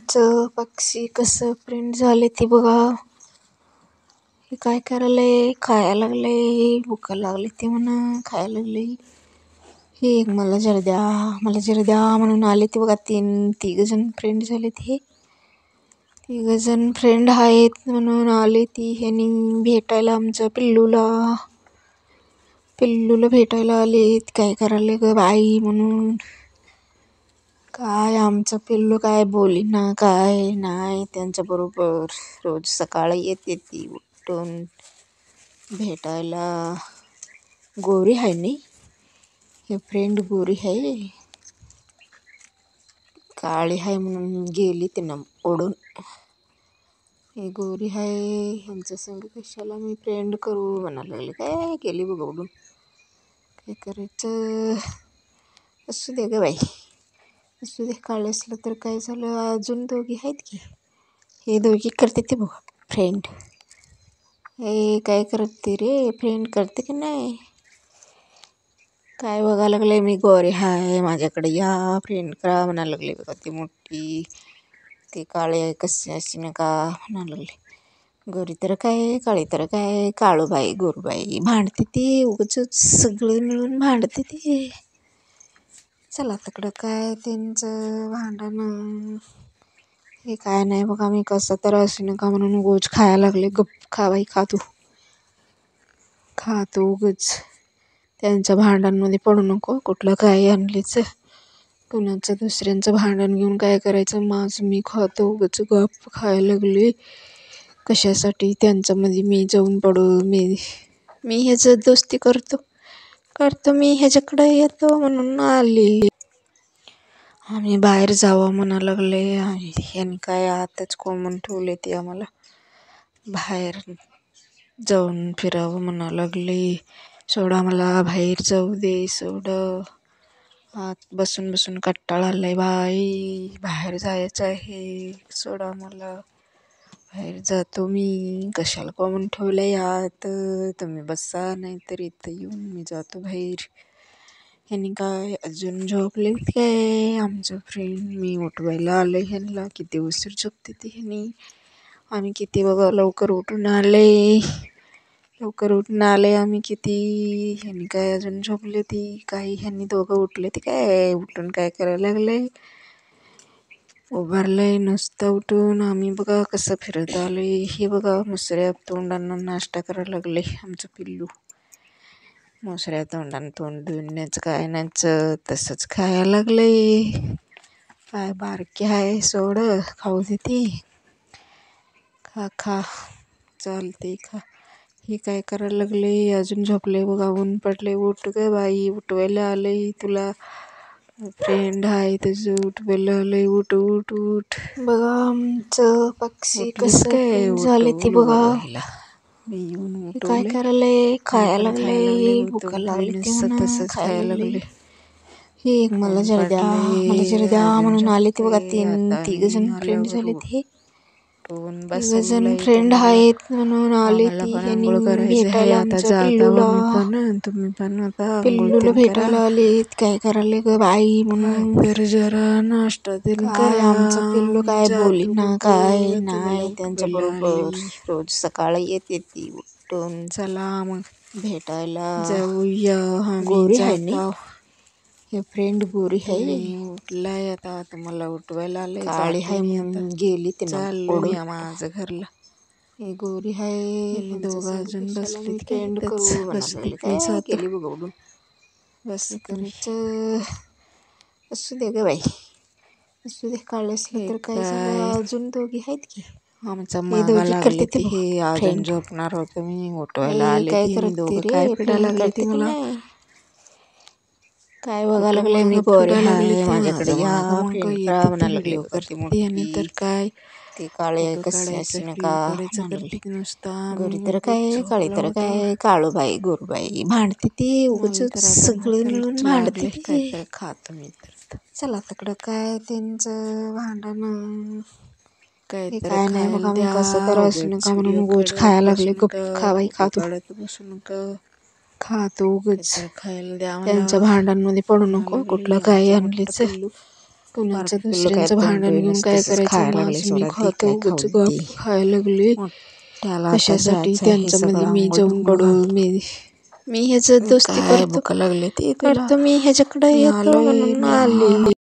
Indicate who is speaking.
Speaker 1: आमचं पक्षी कसं प्रिंट झाले ती बघा. हे काय करायलंय, खायला लागलंय, भूक लागली ती म्हणा खायला लागलंय. हे एक मला जरा द्या, मला जरा द्या म्हणून आले ती बघा. तिघजण फ्रेंड झाले हे. तिघजण फ्रेंड आहेत म्हणून आले ती. ह्यांनी भेटायला आमच्या पिल्लूला भेटायला आलेत. काय करायला ग बाई म्हणून. काय आमचं पिल्लू काय बोलीना काय नाही त्यांच्याबरोबर. रोज सकाळी येते ती उठून भेटायला. गोरी आहे नाही हे फ्रेंड, गोरी आहे. काळी आहे म्हणून गेली त्यांना ओढून. हे गोरी आहे, ह्यांच्या संग कशाला मी फ्रेंड करू म्हणायला लागले. काय गेली बघ ओढून. काय करायचं, असू दे ग बाई, असू दे. काळे असलं तर काय झालं, अजून दोघी आहेत की. हे दोघी करते ते बघा फ्रेंड. हे काय करते रे, फ्रेंड करते की नाही. काय बघायला लागले, मी गोरी हाय माझ्याकडे या फ्रेंड करा म्हणायला लागले बघा. ती मोठी ते काळे कसे असे नका म्हणायला लागले. गोरी तर काय, काळी तर काय, काळूबाई गोरूबाई भांडते ती उगाच, सगळे मिळून भांडते ती. चला तिकडं काय त्यांचं भांडण. हे काय नाही बघा, मी कसं तर असे नका म्हणून उगाच खायला लागले. गप खा बाई, खातो उगाच. त्यांच्या भांडणांमध्ये पडू नको. कुठलं काय आणलीच कुणाचं दुसऱ्यांचं भांडण घेऊन काय करायचं. माझं मी खातो उगाच, गप खायला लागले. कशासाठी त्यांच्यामध्ये मी जाऊन पडू. मी ह्याचं दोस्ती करतो मी ह्याच्याकडे येतो म्हणून आली. आम्ही बाहेर जावं म्हणा लागले. यांनी काय आताच कोमून ठेवले ते आम्हाला. बाहेर जाऊन फिरावं म्हणा लागले. सोडा मला बाहेर जाऊ दे, सोड. आत बसून बसून कंटाळा आलाय बाई. बाहेर जायचं आहे, सोडा मला. बाहेर जातो मी. कशाला कोमून ठेवलंय आत. तुम्ही बसा, नाहीतर इथं येऊन मी जातो बाहेर. ह्यांनी काय अजून झोपले काय आमचं फ्रेंड. मी उठवायला आले ह्यांना. किती उशीर झोपते ती ह्यांनी. आम्ही किती बघा लवकर उठून आले आम्ही किती. ह्यांनी काय अजून झोपले ती. काही ह्यांनी दोघं उठले ती काय उठून काय करायला लागले. उभारलंय नुसतं उठून. आम्ही बघा कसं फिरत आलोय. हे बघा मुसऱ्या तोंडांना नाश्ता करायला लागले आमचं पिल्लू. मुसऱ्या तोंडानं तोंड धुण्याचं काय नाहीचं तसंच खायला लागलंय. काय बारकी आहे, सोड खाऊ देते. खा चालते खा. हे काय करायला लागले, अजून झोपले बघा. ऊन पडले. उठ ग बाई, उठवायला आलंय तुला. फ्रेंड आहे तुझं, उठवायला आलंय. उठ उठ उठ. बघा आमचं पक्षी कसं प्रिंट झाले ती बघा. मी येऊन काय करायलंय, खायला लागले, भूक लागली ती म्हणा खायला लागले. हे एक मला जरा द्या, मला जरा द्या म्हणून आले ते बघा. तिघजण फ्रेंड झाले हे. तिघजण फ्रेंड आहेत म्हणून आले ती. ह्यांनी भेटायला आमच्या पिल्लूला भेटायला आलेत. काय करायला ग बाई म्हणून.
Speaker 2: तर जरा नाश्ता देऊन
Speaker 1: काय आमचं पिल्लू काय बोलीना काय नाही त्यांच्याबरोबर. रोज सकाळी येते ती उठून.
Speaker 2: चला मग
Speaker 1: भेटायला
Speaker 2: जाऊया.
Speaker 1: गोरी आहे नाही हे फ्रेंड, गोरी आहे.
Speaker 2: उठलाय आता, तुम्हाला उठवायला आले.
Speaker 1: काळी आहे म्हणून गेली त्यांना ओढून
Speaker 2: माझं घरला.
Speaker 1: हे गोरी आहे.
Speaker 2: दोघं अजून बसले
Speaker 1: फ्रेंड करू म्हणाले. काय गेली बघ ओढून. बस करायचं, असू दे ग बाई, असू दे. काळे असलं तर काय झालं, अजून दोघी आहेत की.
Speaker 2: आमचा मागा लागले ते. हे अजून झोपणार होतं मी, उठवायला आले.
Speaker 1: काय करते रे,
Speaker 2: फिरायला लागले ती मला.
Speaker 1: काय बघायला लागले, मी गोरी हाय माझ्याकडे या फ्रेंड करा म्हणायला लागले बघा. ती मोठी
Speaker 2: तर काय
Speaker 1: ते काळे कसे असे नका
Speaker 2: नुसता.
Speaker 1: गोरी तर काय, काळी तर काय, काळूबाई गोरूबाई भांडते ती उगाच, सगळे मिळून भांडते ती.
Speaker 2: खातो मी तर.
Speaker 1: चला तिकडं काय त्यांचं भांडण.
Speaker 2: काय
Speaker 1: नाही बघा, मी कसं तर असू नका म्हणून उगाच खायला लागले. गप खा बाई, खातो उगाच.
Speaker 2: खायला द्या.
Speaker 1: त्यांच्या भांडणांमध्ये पडू नको. कुठलं काय आणलीच कुणाचं दुसऱ्यांचं भांडण घेऊन काय करायचं, माझं मी खातो, उगाच गप खायला लागले. कशासाठी त्यांच्यामध्ये मी जाऊन पडू, मी ह्याच दोस्ती
Speaker 2: काय भूक लागली ती
Speaker 1: करतो, मी ह्याच्याकडे येतो म्हणून आली.